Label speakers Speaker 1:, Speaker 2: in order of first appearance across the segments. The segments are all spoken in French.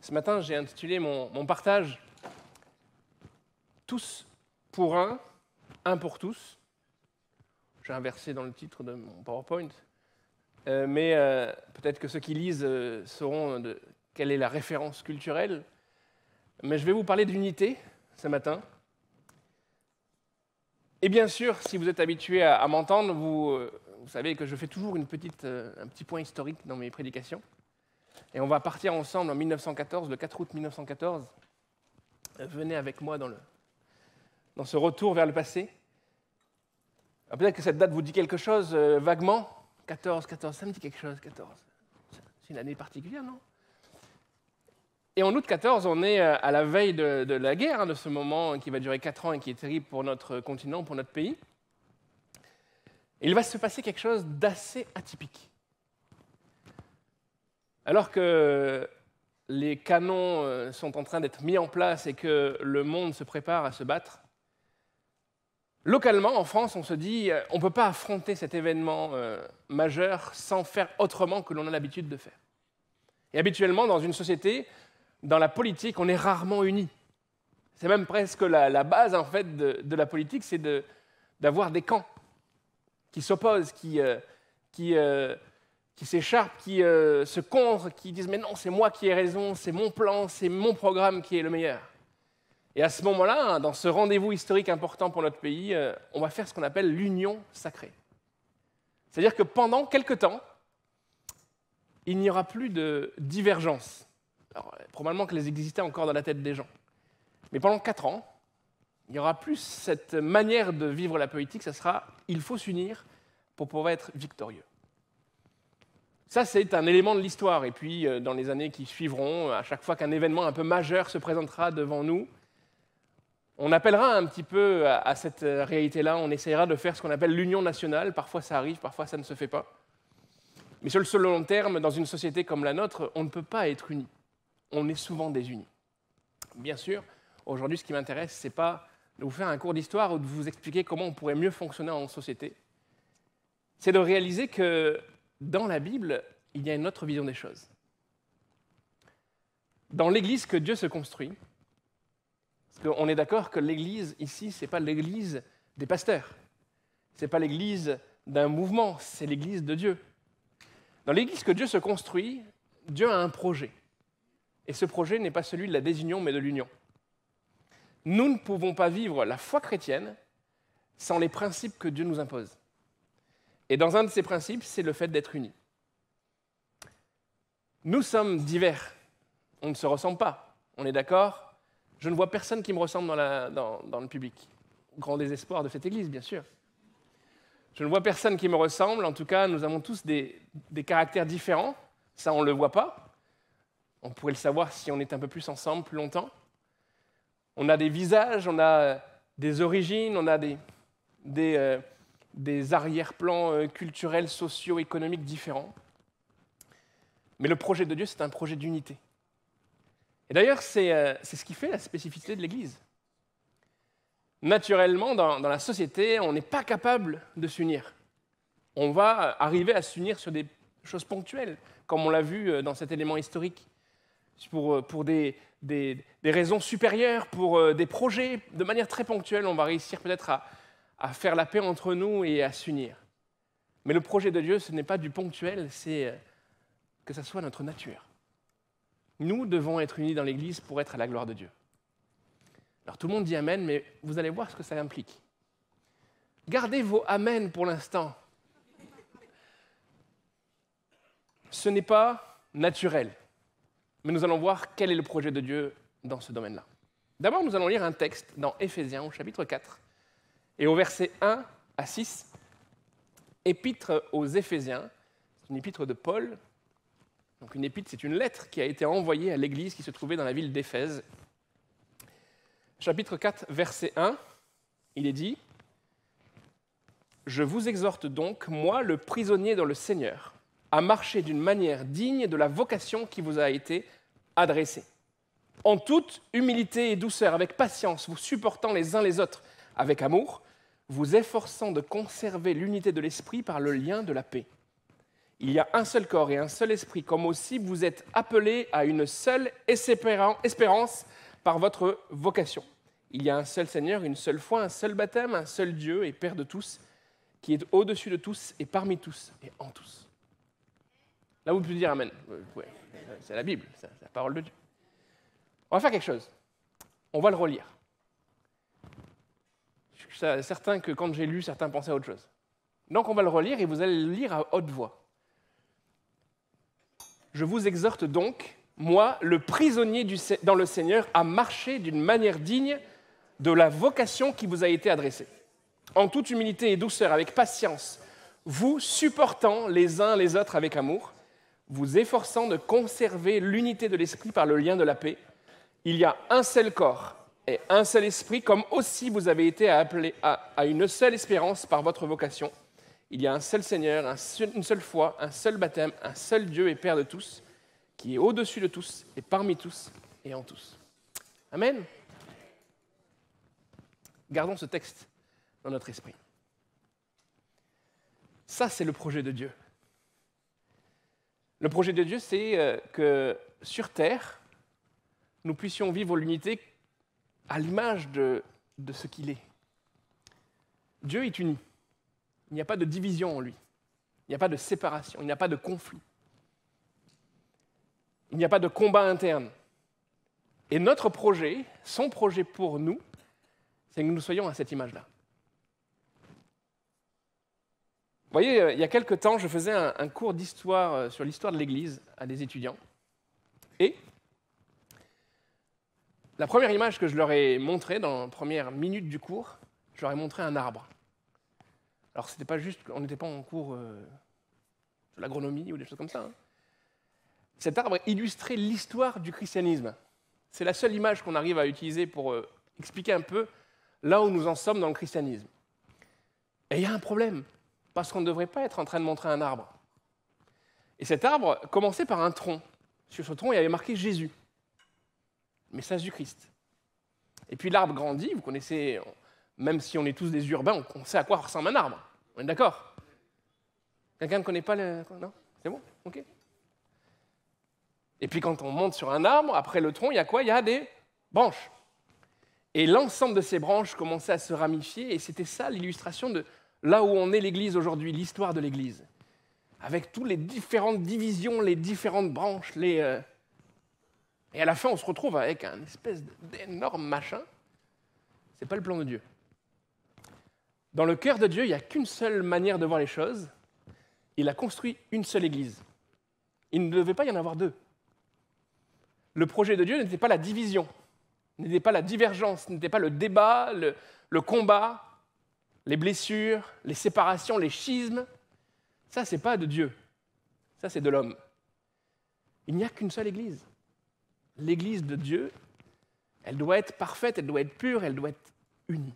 Speaker 1: Ce matin, j'ai intitulé mon partage « Tous pour un pour tous ». J'ai inversé dans le titre de mon PowerPoint, mais peut-être que ceux qui lisent sauront quelle est la référence culturelle. Mais je vais vous parler d'unité ce matin. Et bien sûr, si vous êtes habitué à m'entendre, vous savez que je fais toujours un petit point historique dans mes prédications. Et on va partir ensemble en 1914, le 4 août 1914. Venez avec moi dans ce retour vers le passé. Peut-être que cette date vous dit quelque chose vaguement. 14, ça me dit quelque chose, 14. C'est une année particulière, non? Et en août 14, on est à la veille de la guerre, de ce moment qui va durer 4 ans et qui est terrible pour notre continent, pour notre pays. Et il va se passer quelque chose d'assez atypique. Alors que les canons sont en train d'être mis en place et que le monde se prépare à se battre, localement, en France, on se dit on ne peut pas affronter cet événement majeur sans faire autrement que l'on a l'habitude de faire. Et habituellement, dans une société, dans la politique, on est rarement unis. C'est même presque la base en fait, de la politique, c'est d'avoir des camps qui s'opposent, qui s'écharpent, qui se contre, qui disent « mais non, c'est moi qui ai raison, c'est mon plan, c'est mon programme qui est le meilleur ». Et à ce moment-là, dans ce rendez-vous historique important pour notre pays, on va faire ce qu'on appelle l'union sacrée. C'est-à-dire que pendant quelque temps, il n'y aura plus de divergence. Alors, probablement qu'elles existaient encore dans la tête des gens. Mais pendant 4 ans, il n'y aura plus cette manière de vivre la politique, ça sera « il faut s'unir pour pouvoir être victorieux ». Ça, c'est un élément de l'histoire. Et puis, dans les années qui suivront, à chaque fois qu'un événement un peu majeur se présentera devant nous, on appellera un petit peu à cette réalité-là, on essaiera de faire ce qu'on appelle l'union nationale. Parfois, ça arrive, parfois, ça ne se fait pas. Mais sur le long terme, dans une société comme la nôtre, on ne peut pas être unis. On est souvent désunis. Bien sûr, aujourd'hui, ce qui m'intéresse, ce n'est pas de vous faire un cours d'histoire ou de vous expliquer comment on pourrait mieux fonctionner en société. C'est de réaliser que dans la Bible, il y a une autre vision des choses. Dans l'Église que Dieu se construit, parce qu'on est d'accord que l'Église, ici, ce n'est pas l'Église des pasteurs. Ce n'est pas l'Église d'un mouvement, c'est l'Église de Dieu. Dans l'Église que Dieu se construit, Dieu a un projet. Et ce projet n'est pas celui de la désunion, mais de l'union. Nous ne pouvons pas vivre la foi chrétienne sans les principes que Dieu nous impose. Et dans un de ces principes, c'est le fait d'être unis. Nous sommes divers. On ne se ressemble pas. On est d'accord ? Je ne vois personne qui me ressemble dans le public. Grand désespoir de cette église, bien sûr. Je ne vois personne qui me ressemble. En tout cas, nous avons tous des caractères différents. Ça, on ne le voit pas. On pourrait le savoir si on est un peu plus ensemble, plus longtemps. On a des visages, on a des origines, on a des arrière-plans culturels, sociaux, économiques différents. Mais le projet de Dieu, c'est un projet d'unité. Et d'ailleurs, c'est ce qui fait la spécificité de l'Église. Naturellement, dans la société, on n'est pas capable de s'unir. On va arriver à s'unir sur des choses ponctuelles, comme on l'a vu dans cet élément historique, pour des raisons supérieures, pour des projets, de manière très ponctuelle, on va réussir peut-être à faire la paix entre nous et à s'unir. Mais le projet de Dieu, ce n'est pas du ponctuel, c'est que ça soit notre nature. Nous devons être unis dans l'Église pour être à la gloire de Dieu. Alors tout le monde dit Amen, mais vous allez voir ce que ça implique. Gardez vos Amen pour l'instant. Ce n'est pas naturel, mais nous allons voir quel est le projet de Dieu dans ce domaine-là. D'abord, nous allons lire un texte dans Éphésiens, au chapitre 4, et au verset 1 à 6, épître aux Éphésiens, c'est une épître de Paul. Donc une épître, c'est une lettre qui a été envoyée à l'église qui se trouvait dans la ville d'Éphèse. Chapitre 4, verset 1, il est dit « Je vous exhorte donc, moi, le prisonnier dans le Seigneur, à marcher d'une manière digne de la vocation qui vous a été adressée. En toute humilité et douceur, avec patience, vous supportant les uns les autres avec amour, vous efforçant de conserver l'unité de l'esprit par le lien de la paix. Il y a un seul corps et un seul esprit, comme aussi vous êtes appelés à une seule espérance par votre vocation. Il y a un seul Seigneur, une seule foi, un seul baptême, un seul Dieu et Père de tous, qui est au-dessus de tous et parmi tous et en tous. Là, vous pouvez dire Amen. Ouais, c'est la Bible, c'est la parole de Dieu. On va faire quelque chose. On va le relire. Je suis certain que quand j'ai lu, certains pensaient à autre chose. Donc on va le relire et vous allez le lire à haute voix. Je vous exhorte donc, moi, le prisonnier dans le Seigneur, à marcher d'une manière digne de la vocation qui vous a été adressée. En toute humilité et douceur, avec patience, vous supportant les uns les autres avec amour, vous efforçant de conserver l'unité de l'esprit par le lien de la paix. Il y a un seul corps et un seul esprit, comme aussi vous avez été appelés à une seule espérance par votre vocation. Il y a un seul Seigneur, une seule foi, un seul baptême, un seul Dieu et Père de tous, qui est au-dessus de tous et parmi tous et en tous. Amen. Gardons ce texte dans notre esprit. Ça, c'est le projet de Dieu. Le projet de Dieu, c'est que sur Terre, nous puissions vivre l'unité à l'image de ce qu'il est. Dieu est uni. Il n'y a pas de division en lui. Il n'y a pas de séparation. Il n'y a pas de conflit. Il n'y a pas de combat interne. Et notre projet, son projet pour nous, c'est que nous soyons à cette image-là. Vous voyez, il y a quelque temps, je faisais un cours d'histoire sur l'histoire de l'Église à des étudiants. Et la première image que je leur ai montrée dans la première minute du cours, je leur ai montré un arbre. Alors, c'était pas juste, on n'était pas en cours de l'agronomie ou des choses comme ça. Hein. Cet arbre illustrait l'histoire du christianisme. C'est la seule image qu'on arrive à utiliser pour expliquer un peu là où nous en sommes dans le christianisme. Et il y a un problème, parce qu'on ne devrait pas être en train de montrer un arbre. Et cet arbre commençait par un tronc. Sur ce tronc, il y avait marqué Jésus, le message du Christ. Et puis l'arbre grandit, vous connaissez, même si on est tous des urbains, on sait à quoi ressemble un arbre. On est d'accord? Quelqu'un ne connaît pas le... Non? C'est bon? Ok. Et puis quand on monte sur un arbre, après le tronc, il y a quoi? Il y a des branches. Et l'ensemble de ces branches commençait à se ramifier, et c'était ça l'illustration de là où on est l'Église aujourd'hui, l'histoire de l'Église. Avec toutes les différentes divisions, les différentes branches, et à la fin, on se retrouve avec un espèce d'énorme machin. Ce n'est pas le plan de Dieu. Dans le cœur de Dieu, il n'y a qu'une seule manière de voir les choses. Il a construit une seule Église. Il ne devait pas y en avoir deux. Le projet de Dieu n'était pas la division, n'était pas la divergence, n'était pas le débat, le combat, les blessures, les séparations, les schismes. Ça, ce n'est pas de Dieu. Ça, c'est de l'homme. Il n'y a qu'une seule Église. L'Église de Dieu, elle doit être parfaite, elle doit être pure, elle doit être unie.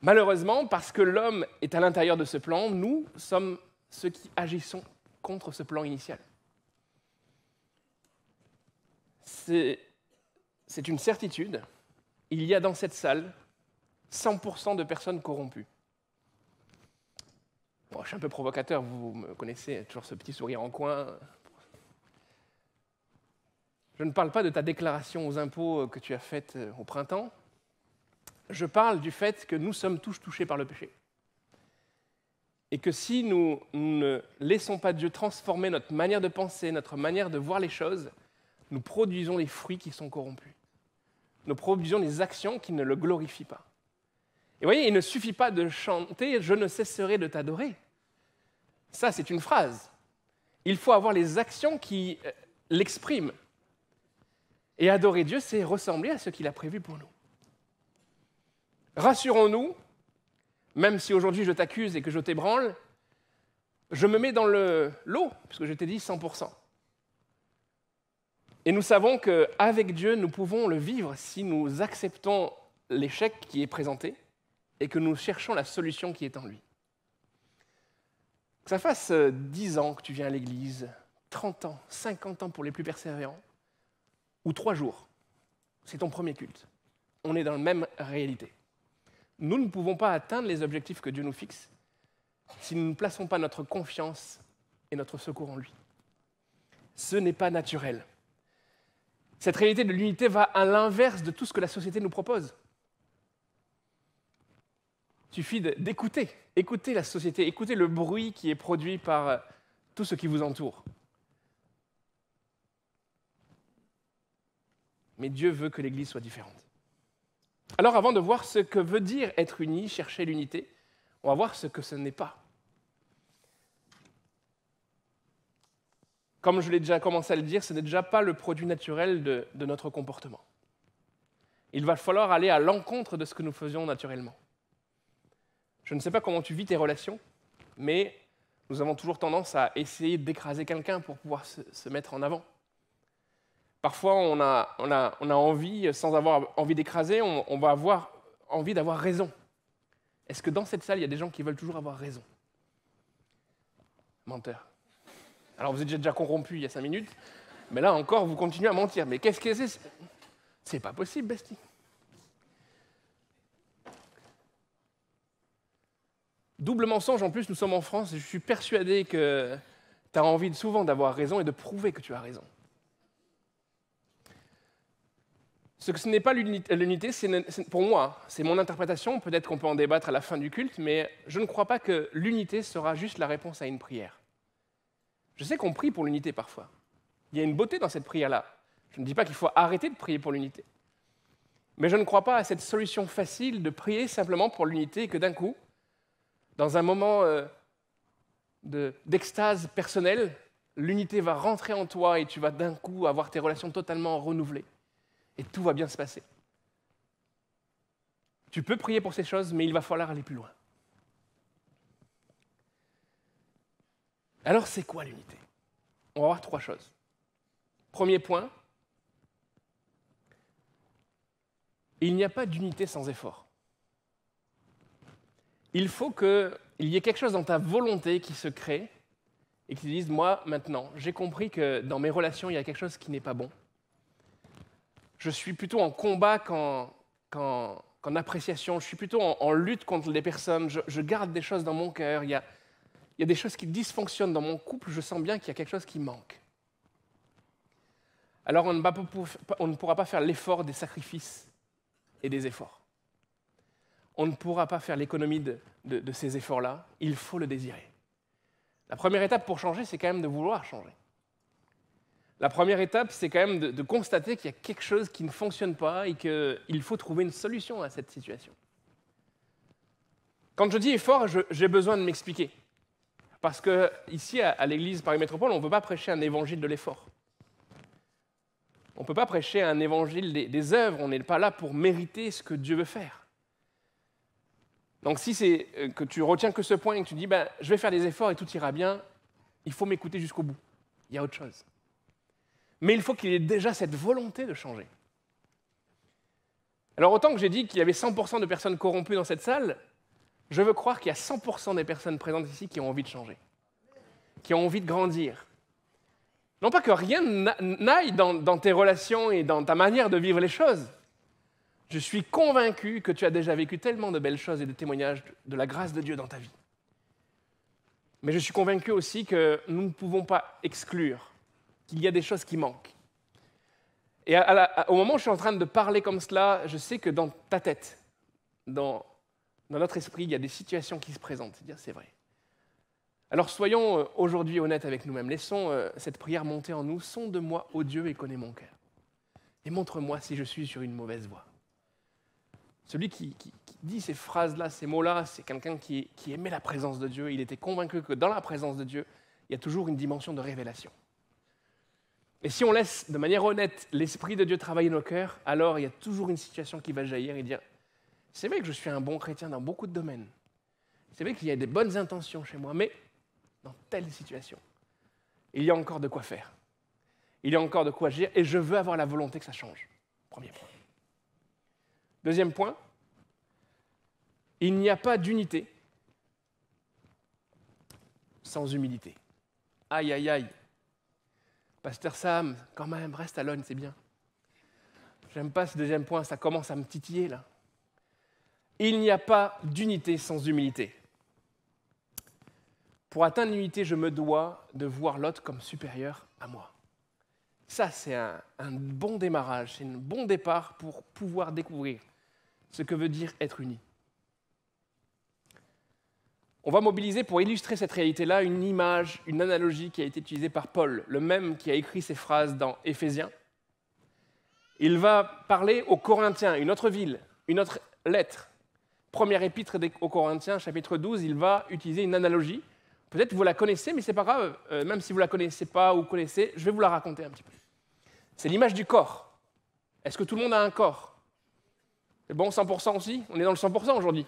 Speaker 1: Malheureusement, parce que l'homme est à l'intérieur de ce plan, nous sommes ceux qui agissons contre ce plan initial. C'est une certitude. Il y a dans cette salle 100% de personnes corrompues. Bon, je suis un peu provocateur, vous me connaissez, toujours ce petit sourire en coin. Je ne parle pas de ta déclaration aux impôts que tu as faite au printemps. Je parle du fait que nous sommes tous touchés par le péché. Et que si nous ne laissons pas Dieu transformer notre manière de penser, notre manière de voir les choses, nous produisons les fruits qui sont corrompus. Nous produisons des actions qui ne le glorifient pas. Et vous voyez, il ne suffit pas de chanter « Je ne cesserai de t'adorer ». Ça, c'est une phrase. Il faut avoir les actions qui l'expriment. Et adorer Dieu, c'est ressembler à ce qu'il a prévu pour nous. Rassurons-nous, même si aujourd'hui je t'accuse et que je t'ébranle, je me mets dans l'eau, puisque je t'ai dit 100%. Et nous savons qu'avec Dieu, nous pouvons le vivre si nous acceptons l'échec qui est présenté et que nous cherchons la solution qui est en lui. Que ça fasse 10 ans que tu viens à l'église, 30 ans, 50 ans pour les plus persévérants, ou 3 jours, c'est ton premier culte. On est dans la même réalité. Nous ne pouvons pas atteindre les objectifs que Dieu nous fixe si nous ne plaçons pas notre confiance et notre secours en lui. Ce n'est pas naturel. Cette réalité de l'unité va à l'inverse de tout ce que la société nous propose. Il suffit d'écouter, écouter la société, écouter le bruit qui est produit par tout ce qui vous entoure. Mais Dieu veut que l'Église soit différente. Alors avant de voir ce que veut dire être uni, chercher l'unité, on va voir ce que ce n'est pas. Comme je l'ai déjà commencé à le dire, ce n'est déjà pas le produit naturel de notre comportement. Il va falloir aller à l'encontre de ce que nous faisions naturellement. Je ne sais pas comment tu vis tes relations, mais nous avons toujours tendance à essayer d'écraser quelqu'un pour pouvoir se mettre en avant. Parfois, on a envie, sans avoir envie d'écraser, on va avoir envie d'avoir raison. Est-ce que dans cette salle, il y a des gens qui veulent toujours avoir raison? Menteur. Alors, vous êtes déjà corrompu il y a 5 minutes, mais là encore, vous continuez à mentir. Mais qu'est-ce que c'est? C'est pas possible, Basti. Double mensonge, en plus, nous sommes en France, et je suis persuadé que tu as envie souvent d'avoir raison et de prouver que tu as raison. Ce n'est pas l'unité, pour moi, c'est mon interprétation, peut-être qu'on peut en débattre à la fin du culte, mais je ne crois pas que l'unité sera juste la réponse à une prière. Je sais qu'on prie pour l'unité parfois. Il y a une beauté dans cette prière-là. Je ne dis pas qu'il faut arrêter de prier pour l'unité. Mais je ne crois pas à cette solution facile de prier simplement pour l'unité et que d'un coup, dans un moment d'extase personnelle, l'unité va rentrer en toi et tu vas d'un coup avoir tes relations totalement renouvelées. Et tout va bien se passer. Tu peux prier pour ces choses, mais il va falloir aller plus loin. Alors, c'est quoi l'unité? On va voir 3 choses. Premier point, il n'y a pas d'unité sans effort. Il faut qu'il y ait quelque chose dans ta volonté qui se crée et qui te dise, moi, maintenant, j'ai compris que dans mes relations, il y a quelque chose qui n'est pas bon. Je suis plutôt en combat qu'en appréciation. Je suis plutôt en lutte contre les personnes. Je garde des choses dans mon cœur. Il y a des choses qui dysfonctionnent dans mon couple. Je sens bien qu'il y a quelque chose qui manque. Alors on ne pourra pas faire l'effort des sacrifices et des efforts. On ne pourra pas faire l'économie de ces efforts-là. Il faut le désirer. La première étape pour changer, c'est quand même de vouloir changer. La première étape, c'est quand même de constater qu'il y a quelque chose qui ne fonctionne pas et qu'il faut trouver une solution à cette situation. Quand je dis effort, j'ai besoin de m'expliquer. Parce qu'ici, à l'église Paris Métropole, on ne peut pas prêcher un évangile de l'effort. On ne peut pas prêcher un évangile des œuvres. On n'est pas là pour mériter ce que Dieu veut faire. Donc si c'est que tu retiens que ce point et que tu dis je vais faire des efforts et tout ira bien, il faut m'écouter jusqu'au bout. Il y a autre chose. Mais il faut qu'il y ait déjà cette volonté de changer. Alors autant que j'ai dit qu'il y avait 100% de personnes corrompues dans cette salle, je veux croire qu'il y a 100% des personnes présentes ici qui ont envie de changer, qui ont envie de grandir. Non pas que rien n'aille dans tes relations et dans ta manière de vivre les choses. Je suis convaincu que tu as déjà vécu tellement de belles choses et de témoignages de la grâce de Dieu dans ta vie. Mais je suis convaincu aussi que nous ne pouvons pas exclure qu'il y a des choses qui manquent. Et au moment où je suis en train de parler comme cela, je sais que dans ta tête, dans notre esprit, il y a des situations qui se présentent. C'est vrai. Alors soyons aujourd'hui honnêtes avec nous-mêmes. Laissons cette prière monter en nous. Sonde-moi, ô Dieu, et connais mon cœur. Et montre-moi si je suis sur une mauvaise voie. Celui qui dit ces phrases-là, ces mots-là, c'est quelqu'un qui aimait la présence de Dieu. Il était convaincu que dans la présence de Dieu, il y a toujours une dimension de révélation. Et si on laisse de manière honnête l'Esprit de Dieu travailler nos cœurs, alors il y a toujours une situation qui va jaillir et dire « C'est vrai que je suis un bon chrétien dans beaucoup de domaines. C'est vrai qu'il y a des bonnes intentions chez moi, mais dans telle situation, il y a encore de quoi faire. Il y a encore de quoi agir et je veux avoir la volonté que ça change. » Premier point. Deuxième point, il n'y a pas d'unité sans humilité. Aïe, aïe, aïe. Pasteur Sam, quand même, reste à l'ONU, c'est bien. J'aime pas ce deuxième point, ça commence à me titiller, là. Il n'y a pas d'unité sans humilité. pour atteindre l'unité, je me dois de voir l'autre comme supérieur à moi. Ça, c'est un bon démarrage, c'est un bon départ pour pouvoir découvrir ce que veut dire être uni. On va mobiliser pour illustrer cette réalité-là une image, une analogie qui a été utilisée par Paul, le même qui a écrit ces phrases dans Éphésiens. Il va parler aux Corinthiens, une autre ville, une autre lettre. Première épître aux Corinthiens, chapitre 12, il va utiliser une analogie. Peut-être vous la connaissez, mais ce n'est pas grave, même si vous ne la connaissez pas ou connaissez, je vais vous la raconter un petit peu. C'est l'image du corps. Est-ce que tout le monde a un corps? C'est bon, 100% aussi? On est dans le 100% aujourd'hui.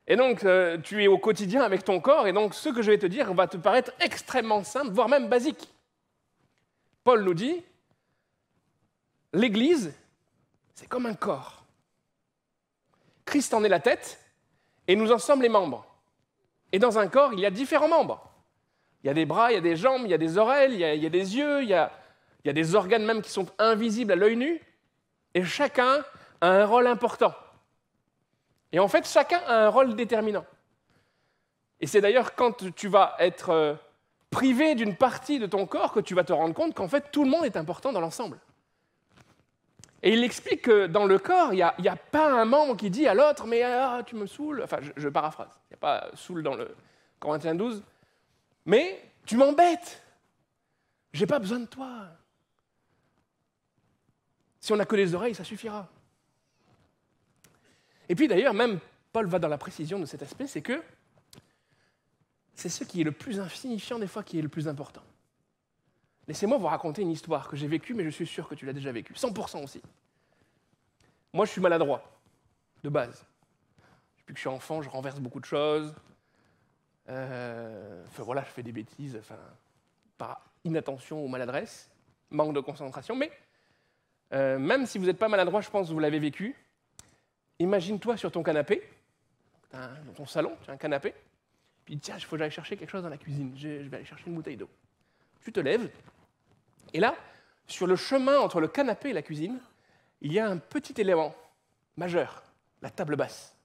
Speaker 1: Et donc, tu es au quotidien avec ton corps, et donc ce que je vais te dire va te paraître extrêmement simple, voire même basique. Paul nous dit, l'Église, c'est comme un corps. Christ en est la tête, et nous en sommes les membres. Et dans un corps, il y a différents membres. Il y a des bras, il y a des jambes, il y a des oreilles, il y a des yeux, il y a des organes même qui sont invisibles à l'œil nu, et chacun a un rôle important. Et en fait, chacun a un rôle déterminant. Et c'est d'ailleurs quand tu vas être privé d'une partie de ton corps que tu vas te rendre compte qu'en fait, tout le monde est important dans l'ensemble. Et il explique que dans le corps, il n'y a pas un membre qui dit à l'autre « mais tu me saoules ». Enfin, je paraphrase. Il n'y a pas « saoule » dans le Corinthiens 12. Mais tu m'embêtes. Je n'ai pas besoin de toi. Si on n'a que les oreilles, ça suffira. Et puis d'ailleurs, même Paul va dans la précision de cet aspect, c'est que c'est ce qui est le plus insignifiant des fois qui est le plus important. Laissez-moi vous raconter une histoire que j'ai vécue, mais je suis sûr que tu l'as déjà vécue, 100% aussi. Moi, je suis maladroit, de base. Depuis que je suis enfant, je renverse beaucoup de choses. Voilà, je fais des bêtises, par inattention ou maladresse, manque de concentration. Mais même si vous n'êtes pas maladroit, je pense que vous l'avez vécu. Imagine-toi sur ton canapé, dans ton salon, tu as un canapé, puis tiens, il faut que j'aille chercher quelque chose dans la cuisine, je vais aller chercher une bouteille d'eau. Tu te lèves, et là, sur le chemin entre le canapé et la cuisine, il y a un petit élément majeur, la table basse.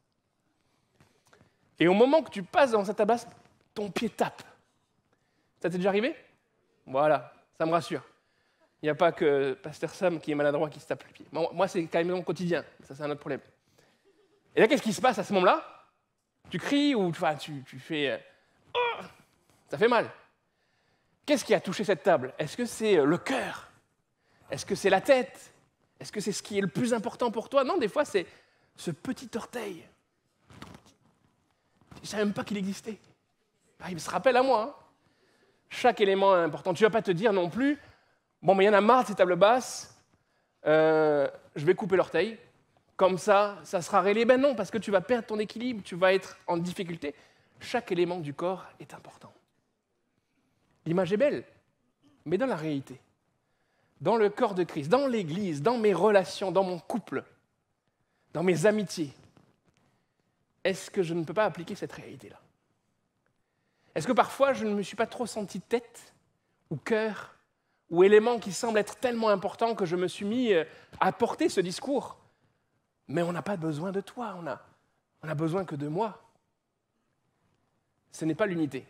Speaker 1: Et au moment que tu passes dans cette table basse, ton pied tape. Ça t'est déjà arrivé? Voilà, ça me rassure. Il n'y a pas que Pasteur Sam qui est maladroit qui se tape le pied. Moi, c'est quand même mon quotidien, ça c'est un autre problème. Et là, qu'est-ce qui se passe à ce moment-là? Tu cries ou tu fais... Oh, ça fait mal. Qu'est-ce qui a touché cette table? Est-ce que c'est le cœur? Est-ce que c'est la tête? Est-ce que c'est ce qui est le plus important pour toi? Non, des fois, c'est ce petit orteil. Je ne savais même pas qu'il existait. Il se rappelle à moi. Hein. Chaque élément est important. Tu ne vas pas te dire non plus, bon, mais il y en a marre de ces tables basses, je vais couper l'orteil. Comme ça sera réglé. Ben non, parce que tu vas perdre ton équilibre, tu vas être en difficulté. Chaque élément du corps est important. L'image est belle, mais dans la réalité, dans le corps de Christ, dans l'Église, dans mes relations, dans mon couple, dans mes amitiés, est-ce que je ne peux pas appliquer cette réalité-là? Est-ce que parfois je ne me suis pas trop senti tête ou cœur ou élément qui semble être tellement important que je me suis mis à porter ce discours? Mais on n'a pas besoin de toi, on a besoin que de moi. Ce n'est pas l'unité.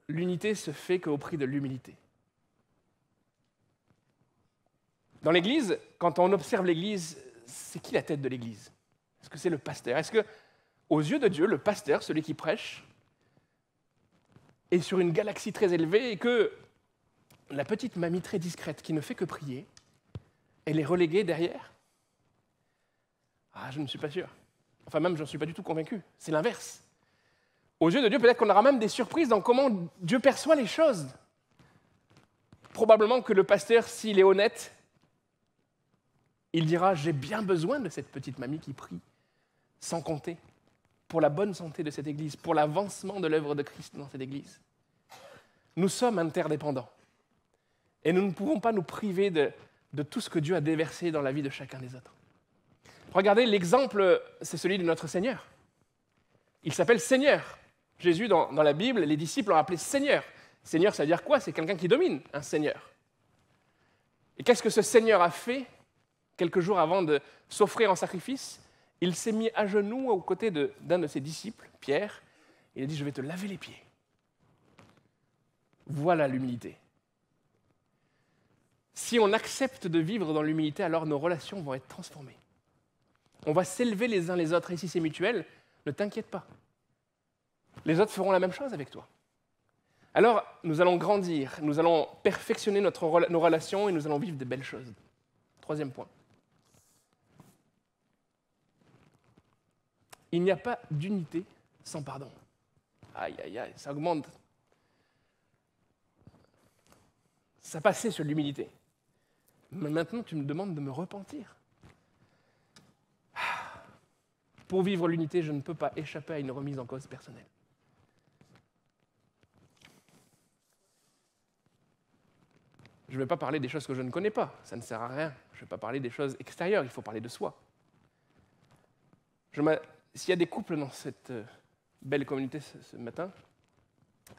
Speaker 1: L'unité se fait qu'au prix de l'humilité. Dans l'Église, quand on observe l'Église, c'est qui la tête de l'Église? Est-ce que c'est le pasteur? Est-ce que, aux yeux de Dieu, le pasteur, celui qui prêche, est sur une galaxie très élevée et que la petite mamie très discrète qui ne fait que prier, elle est reléguée derrière? Ah, je ne suis pas sûr. Enfin, même, je ne suis pas du tout convaincu. C'est l'inverse. Aux yeux de Dieu, peut-être qu'on aura même des surprises dans comment Dieu perçoit les choses. Probablement que le pasteur, s'il est honnête, il dira « J'ai bien besoin de cette petite mamie qui prie, sans compter, pour la bonne santé de cette Église, pour l'avancement de l'œuvre de Christ dans cette Église. » Nous sommes interdépendants. Et nous ne pouvons pas nous priver de tout ce que Dieu a déversé dans la vie de chacun des autres. Regardez, l'exemple, c'est celui de notre Seigneur. Il s'appelle Seigneur. Jésus, dans la Bible, les disciples l'ont appelé Seigneur. Seigneur, ça veut dire quoi? C'est quelqu'un qui domine, un Seigneur. Et qu'est-ce que ce Seigneur a fait quelques jours avant de s'offrir en sacrifice? Il s'est mis à genoux aux côtés d'un de ses disciples, Pierre. Il a dit, je vais te laver les pieds. Voilà l'humilité. Si on accepte de vivre dans l'humilité, alors nos relations vont être transformées. On va s'élever les uns les autres, et si c'est mutuel, ne t'inquiète pas. Les autres feront la même chose avec toi. Alors, nous allons grandir, nous allons perfectionner nos relations et nous allons vivre de belles choses. Troisième point. Il n'y a pas d'unité sans pardon. Aïe, aïe, aïe, ça augmente. Ça passait sur l'humilité. Mais maintenant, tu me demandes de me repentir. Pour vivre l'unité, je ne peux pas échapper à une remise en cause personnelle. Je ne vais pas parler des choses que je ne connais pas, ça ne sert à rien. Je ne vais pas parler des choses extérieures, il faut parler de soi. S'il y a des couples dans cette belle communauté ce matin, tu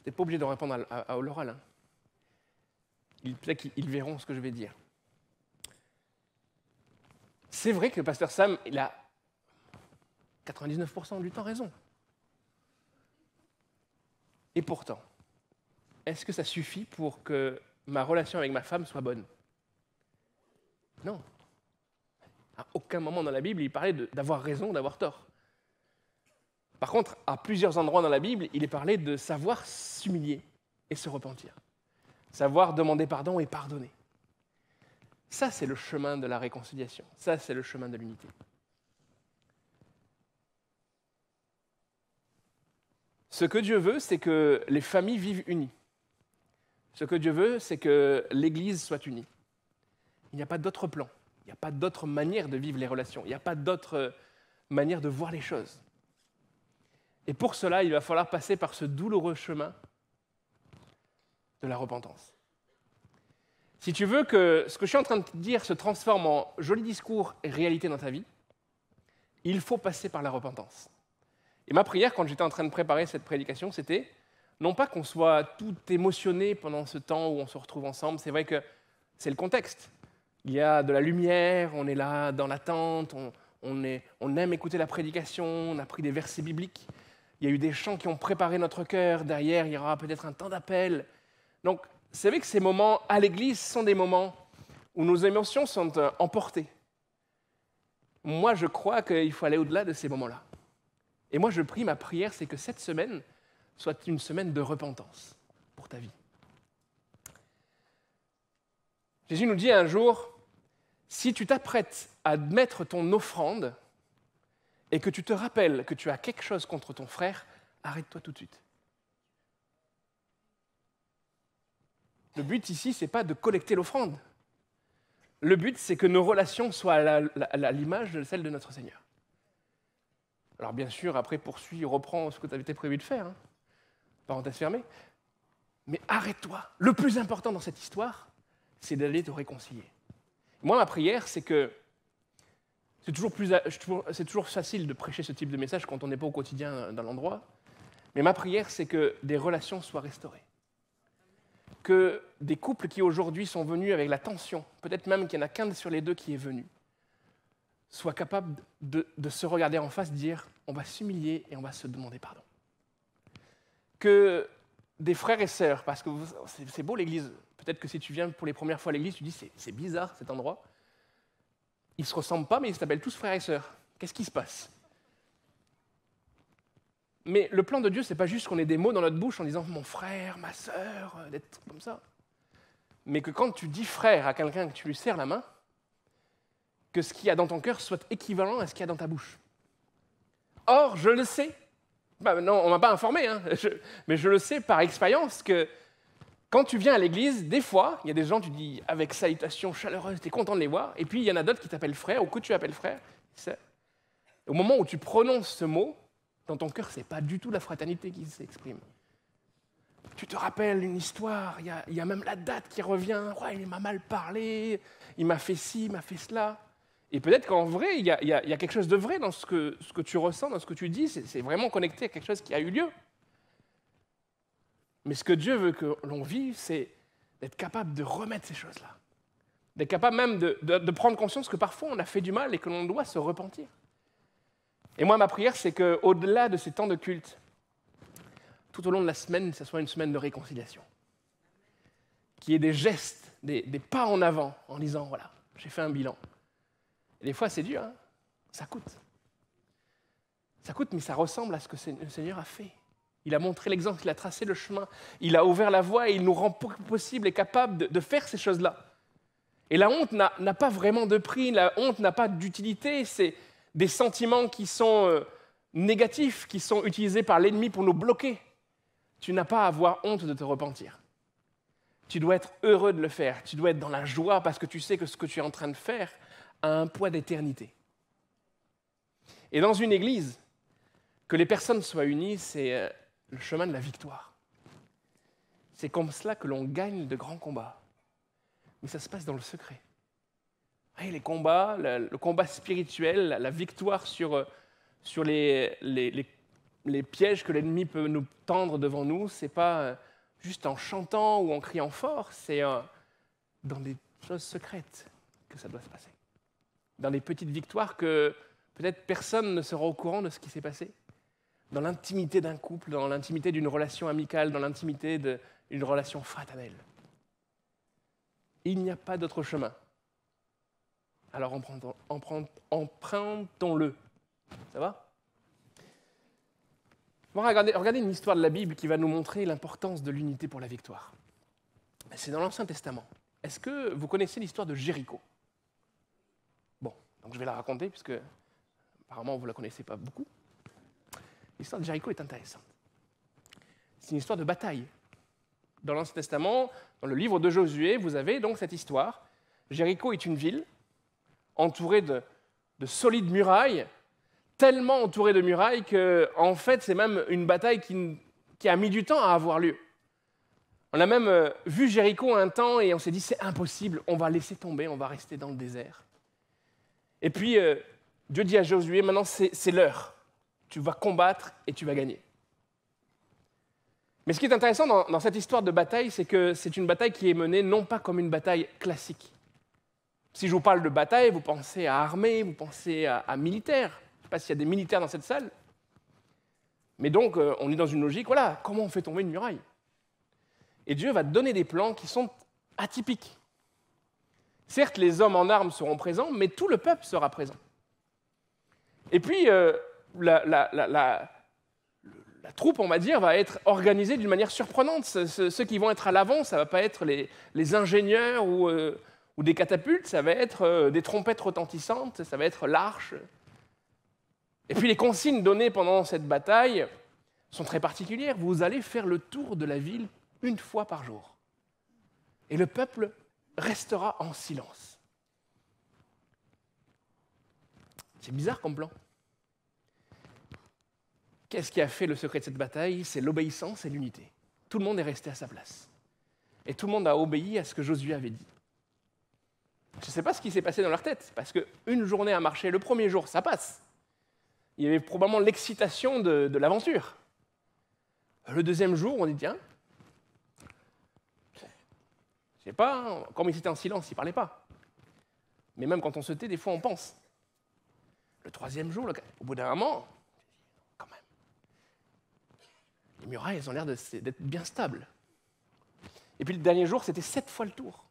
Speaker 1: n'es pas obligé de répondre à l'oral. Peut-être qu'ils verront ce que je vais dire. C'est vrai que le pasteur Sam, il a 99% du temps raison. Et pourtant, est-ce que ça suffit pour que ma relation avec ma femme soit bonne? Non. À aucun moment dans la Bible, il parlait d'avoir raison, d'avoir tort. Par contre, à plusieurs endroits dans la Bible, il est parlé de savoir s'humilier et se repentir. Savoir demander pardon et pardonner. Ça, c'est le chemin de la réconciliation. Ça, c'est le chemin de l'unité. Ce que Dieu veut, c'est que les familles vivent unies. Ce que Dieu veut, c'est que l'Église soit unie. Il n'y a pas d'autre plan. Il n'y a pas d'autre manière de vivre les relations. Il n'y a pas d'autre manière de voir les choses. Et pour cela, il va falloir passer par ce douloureux chemin de la repentance. Si tu veux que ce que je suis en train de te dire se transforme en joli discours et réalité dans ta vie, il faut passer par la repentance. Et ma prière, quand j'étais en train de préparer cette prédication, c'était non pas qu'on soit tout émotionné pendant ce temps où on se retrouve ensemble, c'est vrai que c'est le contexte. Il y a de la lumière, on est là dans l'attente, on aime écouter la prédication, on a pris des versets bibliques, il y a eu des chants qui ont préparé notre cœur, derrière il y aura peut-être un temps d'appel. Donc c'est vrai que ces moments à l'église sont des moments où nos émotions sont emportées. Moi je crois qu'il faut aller au-delà de ces moments-là. Et moi je prie, ma prière c'est que cette semaine soit une semaine de repentance pour ta vie. Jésus nous dit un jour, si tu t'apprêtes à mettre ton offrande et que tu te rappelles que tu as quelque chose contre ton frère, arrête-toi tout de suite. Le but ici, ce n'est pas de collecter l'offrande. Le but, c'est que nos relations soient à l'image de celle de notre Seigneur. Alors bien sûr, après, poursuis, reprends ce que tu avais prévu de faire. Parenthèse fermée. Mais arrête-toi. Le plus important dans cette histoire, c'est d'aller te réconcilier. Moi, ma prière, c'est que c'est toujours facile de prêcher ce type de message quand on n'est pas au quotidien dans l'endroit. Mais ma prière, c'est que des relations soient restaurées. Que des couples qui aujourd'hui sont venus avec la tension, peut-être même qu'il n'y en a qu'un sur les deux qui est venu, soient capables de se regarder en face, dire on va s'humilier et on va se demander pardon. Que des frères et sœurs, parce que c'est beau l'église, peut-être que si tu viens pour les premières fois à l'église, tu dis c'est bizarre cet endroit. Ils ne se ressemblent pas, mais ils s'appellent tous frères et sœurs. Qu'est-ce qui se passe? Mais le plan de Dieu, ce n'est pas juste qu'on ait des mots dans notre bouche en disant « mon frère, ma sœur », d'être comme ça. Mais que quand tu dis « frère » à quelqu'un, que tu lui serres la main, que ce qu'il y a dans ton cœur soit équivalent à ce qu'il y a dans ta bouche. Or, je le sais, non, on ne m'a pas informé, mais je le sais par expérience que quand tu viens à l'église, des fois, il y a des gens, tu dis avec salutation chaleureuse, tu es content de les voir, et puis il y en a d'autres qui t'appellent frère, ou que tu appelles frère. Au moment où tu prononces ce mot, dans ton cœur, ce n'est pas du tout la fraternité qui s'exprime. Tu te rappelles une histoire, il y a même la date qui revient, ouais, il m'a mal parlé, il m'a fait ci, il m'a fait cela. Et peut-être qu'en vrai, il y a quelque chose de vrai dans ce que tu ressens, dans ce que tu dis, c'est vraiment connecté à quelque chose qui a eu lieu. Mais ce que Dieu veut que l'on vive, c'est d'être capable de remettre ces choses-là. D'être capable même de prendre conscience que parfois on a fait du mal et que l'on doit se repentir. Et moi, ma prière, c'est qu'au-delà de ces temps de culte, tout au long de la semaine, ce soit une semaine de réconciliation. Qu'il y ait des gestes, des pas en avant, en disant, voilà, j'ai fait un bilan. Et des fois, c'est dur, hein, ça coûte. Ça coûte, mais ça ressemble à ce que le Seigneur a fait. Il a montré l'exemple, il a tracé le chemin, il a ouvert la voie et il nous rend possible et capable de faire ces choses-là. Et la honte n'a pas vraiment de prix, la honte n'a pas d'utilité, c'est des sentiments qui sont négatifs, qui sont utilisés par l'ennemi pour nous bloquer. Tu n'as pas à avoir honte de te repentir. Tu dois être heureux de le faire, tu dois être dans la joie parce que tu sais que ce que tu es en train de faire a un poids d'éternité. Et dans une église, que les personnes soient unies, c'est le chemin de la victoire. C'est comme cela que l'on gagne de grands combats. Mais ça se passe dans le secret. Et les combats, le combat spirituel, la victoire sur les pièges que l'ennemi peut nous tendre devant nous, ce n'est pas juste en chantant ou en criant fort, c'est dans des choses secrètes que ça doit se passer. Dans des petites victoires que peut-être personne ne sera au courant de ce qui s'est passé. Dans l'intimité d'un couple, dans l'intimité d'une relation amicale, dans l'intimité d'une relation fraternelle. Il n'y a pas d'autre chemin. Alors empruntons-le. Ça va ? On va regarder une histoire de la Bible qui va nous montrer l'importance de l'unité pour la victoire. C'est dans l'Ancien Testament. Est-ce que vous connaissez l'histoire de Jéricho ? Bon, donc je vais la raconter puisque apparemment vous ne la connaissez pas beaucoup. L'histoire de Jéricho est intéressante. C'est une histoire de bataille. Dans l'Ancien Testament, dans le livre de Josué, vous avez donc cette histoire. Jéricho est une ville entourée de solides murailles, tellement entourée de murailles qu'en fait, c'est même une bataille qui a mis du temps à avoir lieu. On a même vu Jéricho un temps et on s'est dit, c'est impossible, on va laisser tomber, on va rester dans le désert. Et puis, Dieu dit à Josué, maintenant c'est l'heure. Tu vas combattre et tu vas gagner. Mais ce qui est intéressant dans cette histoire de bataille, c'est que c'est une bataille qui est menée non pas comme une bataille classique. Si je vous parle de bataille, vous pensez à armée, vous pensez à militaire. Je ne sais pas s'il y a des militaires dans cette salle. Mais donc, on est dans une logique, voilà, comment on fait tomber une muraille ? Et Dieu va donner des plans qui sont atypiques. Certes, les hommes en armes seront présents, mais tout le peuple sera présent. Et puis, la troupe, on va dire, va être organisée d'une manière surprenante. Ceux qui vont être à l'avant, ça ne va pas être les ingénieurs ou des catapultes, ça va être des trompettes retentissantes, ça va être l'arche. Et puis les consignes données pendant cette bataille sont très particulières. Vous allez faire le tour de la ville une fois par jour. Et le peuple restera en silence. C'est bizarre comme plan. Qu'est-ce qui a fait le secret de cette bataille ? C'est l'obéissance et l'unité. Tout le monde est resté à sa place. Et tout le monde a obéi à ce que Josué avait dit. Je ne sais pas ce qui s'est passé dans leur tête, parce qu'une journée à marcher, le premier jour, ça passe. Il y avait probablement l'excitation de l'aventure. Le deuxième jour, on dit, tiens, je ne sais pas, hein, comme ils étaient en silence, ils ne parlaient pas. Mais même quand on se tait, des fois, on pense. Le troisième jour, au bout d'un moment, quand même, les murailles, elles ont l'air d'être bien stables. Et puis le dernier jour, c'était 7 fois le tour.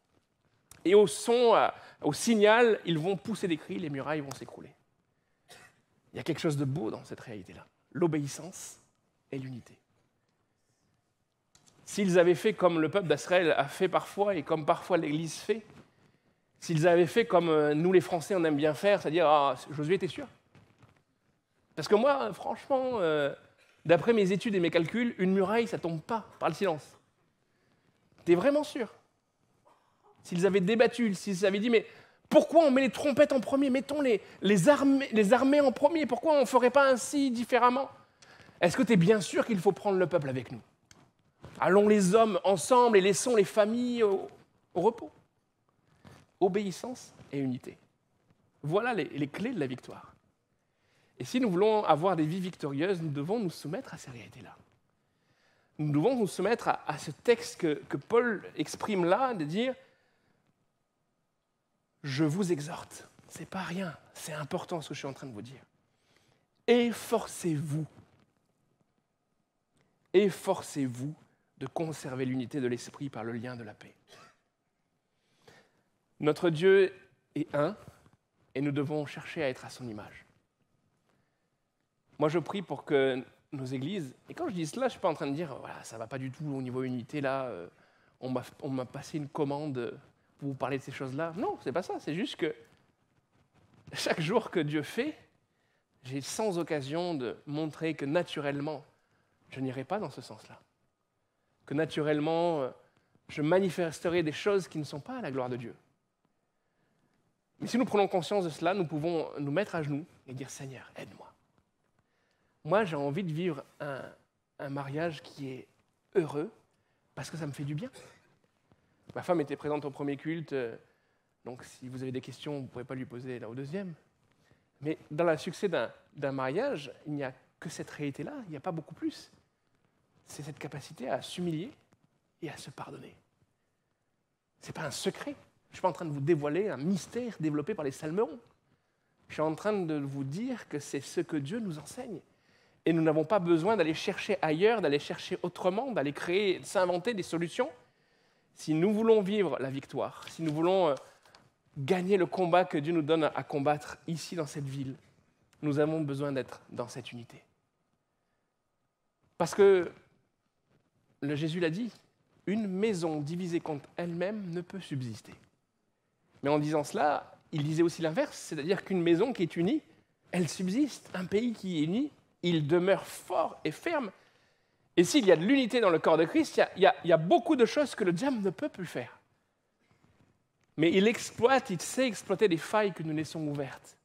Speaker 1: Et au son, au signal, ils vont pousser des cris, les murailles vont s'écrouler. Il y a quelque chose de beau dans cette réalité-là. L'obéissance et l'unité. S'ils avaient fait comme le peuple d'Israël a fait parfois, et comme parfois l'Église fait, s'ils avaient fait comme nous les Français on aime bien faire, c'est-à-dire, ah, Josué, t'es sûr ? Parce que moi, franchement, d'après mes études et mes calculs, une muraille, ça ne tombe pas par le silence. T'es vraiment sûr ? S'ils avaient débattu, s'ils avaient dit, mais pourquoi on met les trompettes en premier ? Mettons les armées en premier, pourquoi on ne ferait pas ainsi différemment ? Est-ce que tu es bien sûr qu'il faut prendre le peuple avec nous ? Allons les hommes ensemble et laissons les familles au repos. Obéissance et unité. Voilà les clés de la victoire. Et si nous voulons avoir des vies victorieuses, nous devons nous soumettre à ces réalités-là. Nous devons nous soumettre à ce texte que Paul exprime là, de dire « Je vous exhorte ». Ce n'est pas rien, c'est important ce que je suis en train de vous dire. Efforcez-vous. efforcez-vous de conserver l'unité de l'esprit par le lien de la paix. Notre Dieu est un, et nous devons chercher à être à son image. Moi, je prie pour que nos églises, et quand je dis cela, je ne suis pas en train de dire, voilà, ça ne va pas du tout au niveau unité, là, on m'a passé une commande pour vous parler de ces choses-là. Non, ce n'est pas ça, c'est juste que chaque jour que Dieu fait, j'ai sans occasion de montrer que naturellement, je n'irai pas dans ce sens-là. Que naturellement, je manifesterai des choses qui ne sont pas à la gloire de Dieu. Mais si nous prenons conscience de cela, nous pouvons nous mettre à genoux et dire « Seigneur, aide-moi ». Moi, j'ai envie de vivre un mariage qui est heureux parce que ça me fait du bien. Ma femme était présente au premier culte, donc si vous avez des questions, vous ne pouvez pas lui poser là au deuxième. Mais dans le succès d'un mariage, il n'y a que cette réalité-là, il n'y a pas beaucoup plus. C'est cette capacité à s'humilier et à se pardonner. Ce n'est pas un secret. Je ne suis pas en train de vous dévoiler un mystère développé par les salmerons. Je suis en train de vous dire que c'est ce que Dieu nous enseigne. Et nous n'avons pas besoin d'aller chercher ailleurs, d'aller chercher autrement, d'aller créer, s'inventer des solutions. Si nous voulons vivre la victoire, si nous voulons gagner le combat que Dieu nous donne à combattre ici dans cette ville, nous avons besoin d'être dans cette unité. Parce que Jésus l'a dit, une maison divisée contre elle-même ne peut subsister. Mais en disant cela, il disait aussi l'inverse, c'est-à-dire qu'une maison qui est unie, elle subsiste. Un pays qui est uni, il demeure fort et ferme. Et s'il y a de l'unité dans le corps de Christ, il y a beaucoup de choses que le diable ne peut plus faire. Mais il sait exploiter des failles que nous laissons ouvertes.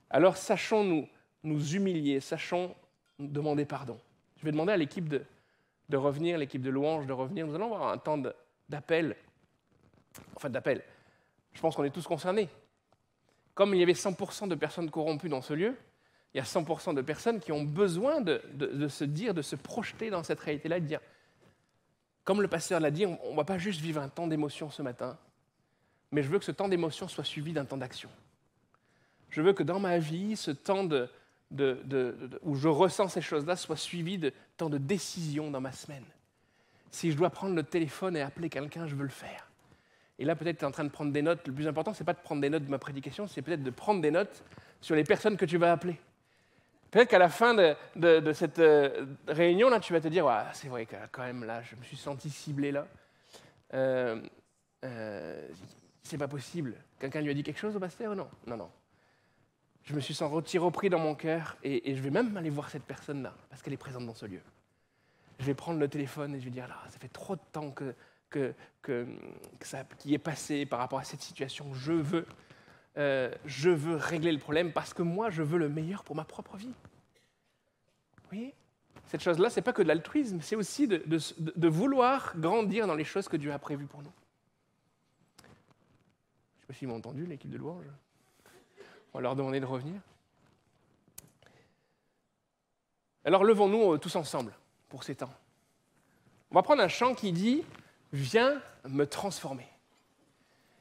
Speaker 1: Alors sachons nous humilier, sachons nous demander pardon. Je vais demander à l'équipe de revenir, l'équipe de louange de revenir. Nous allons avoir un temps d'appel. Enfin, d'appel. Je pense qu'on est tous concernés. Comme il y avait 100% de personnes corrompues dans ce lieu, il y a 100% de personnes qui ont besoin de se dire, de se projeter dans cette réalité-là, de dire, comme le pasteur l'a dit, on ne va pas juste vivre un temps d'émotion ce matin, mais je veux que ce temps d'émotion soit suivi d'un temps d'action. Je veux que dans ma vie, ce temps où je ressens ces choses-là soit suivi de temps de décision dans ma semaine. Si je dois prendre le téléphone et appeler quelqu'un, je veux le faire. Et là, peut-être tu es en train de prendre des notes. Le plus important, ce n'est pas de prendre des notes de ma prédication, c'est peut-être de prendre des notes sur les personnes que tu vas appeler. Peut-être qu'à la fin de cette réunion-là, tu vas te dire ouais, « c'est vrai que quand même, là, je me suis senti ciblé là. C'est pas possible. Quelqu'un lui a dit quelque chose au pasteur ? Non. Je me suis senti repris dans mon cœur et je vais même aller voir cette personne-là parce qu'elle est présente dans ce lieu. Je vais prendre le téléphone et je vais dire là, ça fait trop de temps qui est passé par rapport à cette situation. Je veux régler le problème parce que moi, je veux le meilleur pour ma propre vie. Vous voyez ? Cette chose-là, ce n'est pas que de l'altruisme, c'est aussi de vouloir grandir dans les choses que Dieu a prévues pour nous. Je ne sais pas s'ils m'ont entendu, l'équipe de louange. On va leur demander de revenir. Alors, levons-nous tous ensemble pour ces temps. On va prendre un chant qui dit « Viens me transformer ».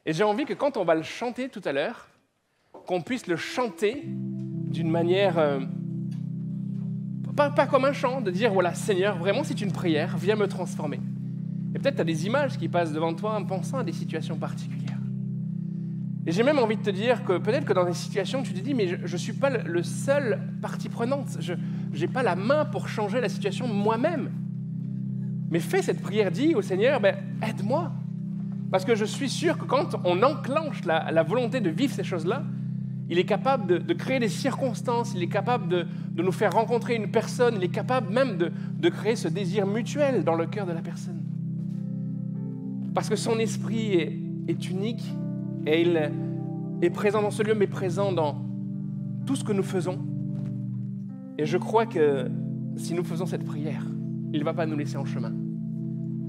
Speaker 1: Et j'ai envie que quand on va le chanter tout à l'heure, qu'on puisse le chanter d'une manière, pas comme un chant, de dire, voilà, Seigneur, vraiment c'est une prière, viens me transformer. Et peut-être tu as des images qui passent devant toi en pensant à des situations particulières. Et j'ai même envie de te dire que peut-être que dans des situations, tu te dis, mais je ne suis pas le seul partie prenante, je n'ai pas la main pour changer la situation moi-même. Mais fais cette prière, dis au Seigneur, aide-moi. Parce que je suis sûr que quand on enclenche la volonté de vivre ces choses-là, il est capable de créer des circonstances, il est capable de nous faire rencontrer une personne, il est capable même de créer ce désir mutuel dans le cœur de la personne. Parce que son esprit est unique et il est présent dans ce lieu, mais présent dans tout ce que nous faisons. Et je crois que si nous faisons cette prière, il ne va pas nous laisser en chemin.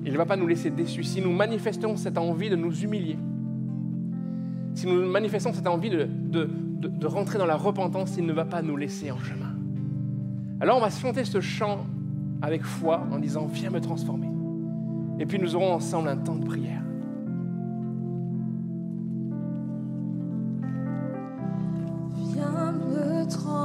Speaker 1: Il ne va pas nous laisser déçus. Si nous manifestons cette envie de nous humilier, si nous manifestons cette envie de rentrer dans la repentance, il ne va pas nous laisser en chemin. Alors on va chanter ce chant avec foi en disant « Viens me transformer ». Et puis nous aurons ensemble un temps de prière.
Speaker 2: Viens me transformer.